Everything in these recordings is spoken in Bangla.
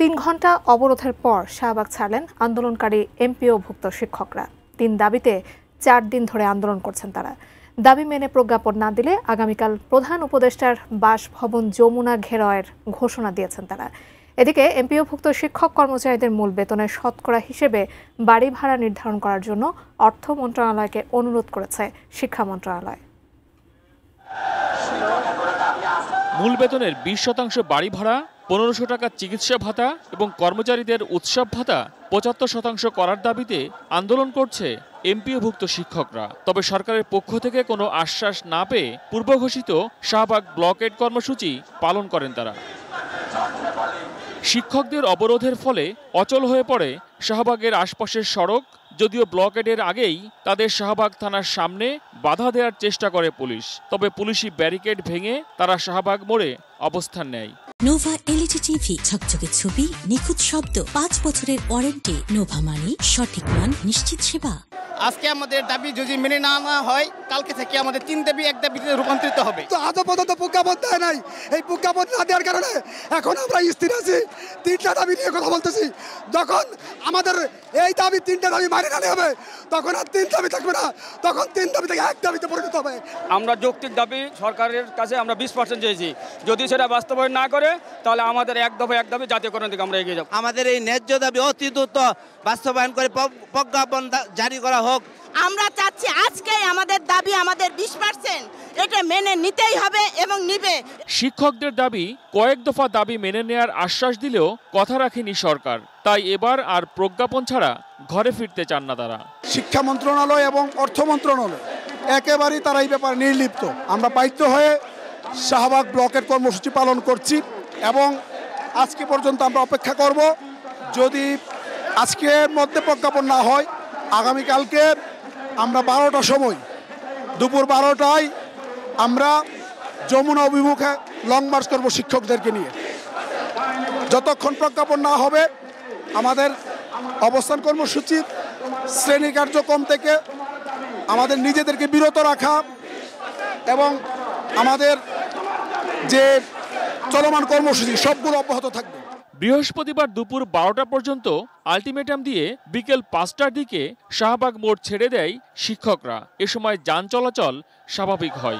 3 ঘণ্টা অবরোধের পর শাহবাগ ছাড়লেন আন্দোলনকারী এমপিওভুক্ত শিক্ষকরা। 3 দাবিতে 4 দিন ধরে আন্দোলন করছেন তারা। দাবি মেনে প্রজ্ঞাপন না দিলে আগামীকাল প্রধান উপদেষ্টার বাসভবন যমুনা ঘেরাওয়ের ঘোষণা দিয়েছেন তারা। এদিকে এমপিওভুক্ত শিক্ষক কর্মচারীদের মূল বেতনের শতকরা হিসেবে বাড়ি ভাড়া নির্ধারণ করার জন্য অর্থ মন্ত্রণালয়কে অনুরোধ করেছে শিক্ষা মন্ত্রণালয়। মূল বেতনের 20% বাড়ি ভাড়া, 1500 টাকা চিকিৎসা ভাতা এবং কর্মচারীদের উৎসব ভাতা 75% করার দাবিতে আন্দোলন করছে এমপিওভুক্ত শিক্ষকরা। তবে সরকারের পক্ষ থেকে কোনো আশ্বাস না পেয়ে পূর্বঘোষিত শাহবাগ ব্লকেড কর্মসূচি পালন করেন তারা। শিক্ষকদের অবরোধের ফলে অচল হয়ে পড়ে শাহবাগের আশপাশের সড়ক। যদিও ব্লকেডের আগেই তাদের শাহবাগ থানার সামনে বাধা দেওয়ার চেষ্টা করে পুলিশ, তবে পুলিশি ব্যারিকেড ভেঙে তারা শাহবাগ মোড়ে অবস্থান নেয়। নোভা এলইডি টিভি, ঝকঝকে ছবি, নিখুঁত শব্দ, 5 বছরের ওয়ারেন্টি। নোভা মানি সঠিক মান, নিশ্চিত সেবা। আজকে আমাদের দাবি যদি মেনে না হয়, কালকে থেকে আমাদের 3 দাবি 1 দাবিতে রূপান্তরিত হবে। তো আজও পর্যন্ত প্রজ্ঞাপন দেয় নাই। এই প্রজ্ঞাপন না দেওয়ার কারণে এখন আমরা স্থির আছি। 3টা দাবি নিয়ে কথা বলতেছি। যখন আমাদের এই দাবি 3টা দাবি মানি না হবে, তখন আর 3 দাবি থাকবে না, তখন 3 দাবি থেকে 1 দাবিতে পরিণত হবে। আমরা যৌক্তিক দাবি সরকারের কাছে আমরা 20% চেয়েছি। যদি সেটা বাস্তবায়ন না করে, তাহলে আমাদের এক দাবি জাতীয়করণ দিকে আমরা এগিয়ে যাব। আমাদের এই ন্যায্য দাবি অতি দ্রুত বাস্তবায়ন করে প্রজ্ঞাপন জারি করা হোক। আমরা চাচ্ছি আজকেই আমাদের দাবি, আমাদের 20% এটা মেনে নিতেই হবে এবং নিবে। শিক্ষকদের দাবি কয়েক দফা দাবি মেনে নেয়ার আশ্বাস দিলেও কথা রাখেনি সরকার। তাই এবার আর প্রজ্ঞাপন ছাড়া ঘরে ফিরতে চান না তারা। শিক্ষা মন্ত্রণালয় এবং অর্থ মন্ত্রণালয় একেবারেই তারা এই ব্যাপারে নির্লিপ্ত। আমরা বাধ্য হয়ে শাহবাগ ব্লকের কর্মসূচি পালন করছি এবং আজকে পর্যন্ত আমরা অপেক্ষা করব। যদি আজকের মধ্যে প্রজ্ঞাপন না হয়, আগামীকালকে আমরা 12টার সময়, দুপুর 12টায় আমরা যমুনা অভিমুখে লং মার্চ করব শিক্ষকদেরকে নিয়ে। যতক্ষণ প্রজ্ঞাপন না হবে আমাদের অবস্থান কর্মসূচি, শ্রেণী কার্যক্রম থেকে আমাদের নিজেদেরকে বিরত রাখা এবং আমাদের যে চলমান কর্মসূচি সবগুলো অব্যাহত থাকবে। বৃহস্পতিবার দুপুর 12টা পর্যন্ত আলটিমেটাম দিয়ে বিকেল 5টার দিকে শাহবাগ মোড় ছেড়ে দেয় শিক্ষকরা। এ সময় যান চলাচল স্বাভাবিক হয়।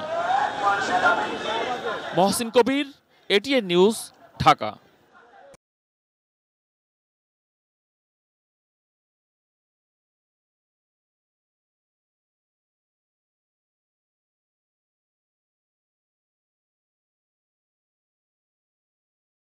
মহসিন কবির, এটিএন নিউজ, ঢাকা।